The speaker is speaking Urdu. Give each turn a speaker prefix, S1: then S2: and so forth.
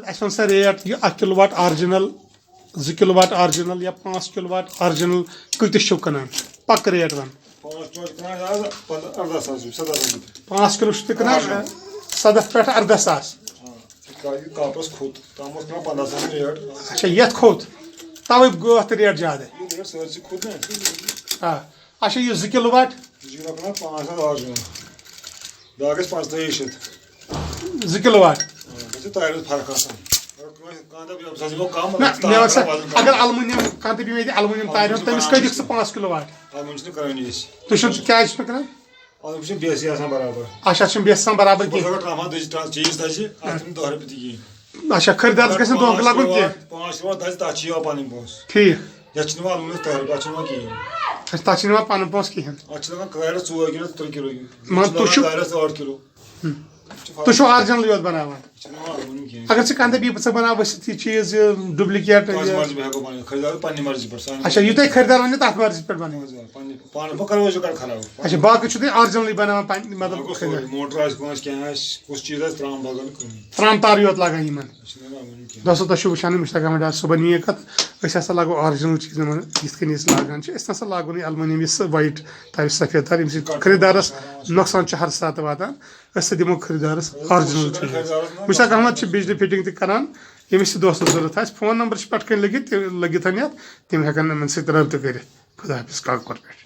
S1: اَسہِ وَن سا ریٹ یہِ 1 kilo what original 2 kilo what original یا 5 کِلوٗ واٹ آرجِنل کۭتِس چھِو کٕنان پَکہٕ ریٹ وَن 5 کِلوٗ چھُ تُہۍ کٕنان 17 پٮ۪ٹھ 18 ساس اچھا یَتھ کھوٚت تَوے گوٚو اَتھ ریٹ زیادٕ آ اچھا یہِ 2 کِلوٗ واٹ 2 کِلوٗ واٹ اگر الموٗنیم کانٛہہ تہِ بیٚیہِ ییٚتہِ الموٗنیم تارِ ہُنٛد تٔمِس کۭتِس ژٕ 5 کِلوٗ واٹ تُہۍ چھِو کیٛازِ چھُ کٕنان اچھا چھُنہٕ بیٚیہِ آسان برابر کینٛہہ اچھا خٔریٖدارس گژھِ نہٕ دھوکہٕ لگُن کینٛہہ ٹھیٖک تَتھ چھِ نِوان پَنُن پونٛسہٕ کِہینۍ تُہۍ چھِو آرجِنلٕے یوت بَناوان اگر ژٕ کانٛہہ دَپہِ ژٕ بَناو ؤسِتھ یہِ چیٖز یہِ ڈُپلِکیٹ اچھا یہِ تۄہہِ خٔریٖدار وَنہِ تَتھ مرضی پٮ۪ٹھ بَنٲیِو اچھا باقٕے چھِو تُہۍ آرجِنلٕے بَناوان پنٕنہِ مطلب ترٛام تارٕے یوت لاگان یِمن دوستو تۄہہِ چھِو وٕچھان مُشتاق احمد ڈار صُبحن یہِ کَتھ أسۍ ہسا لاگو آرجِنل چیٖز یِمن یِتھ کٔنۍ أسۍ لاگان چھِ أسۍ نسا لاگو نہٕ الموٗنیم یُس وایٹ تھاوِ سفید تار ییٚمہِ سۭتۍ خٔریٖدارس نۄقصان چھُ ہر ساتہٕ واتان أسۍ ہسا دِمو خٔریٖدارس آرجِنل چیٖز مُشتاق احمد چھِ بجلی فِٹنگ تہِ کران ییٚمِس تہِ دوستس ضروٗرت آسہِ فون نمبر چھِ پٮ۪ٹھ کَنۍ لٔگِتھ تِم ہٮ۪کن یِمن سۭتۍ رٲبطہٕ کٔرِتھ خۄدا حافِظ کاکپوٗر پٮ۪ٹھ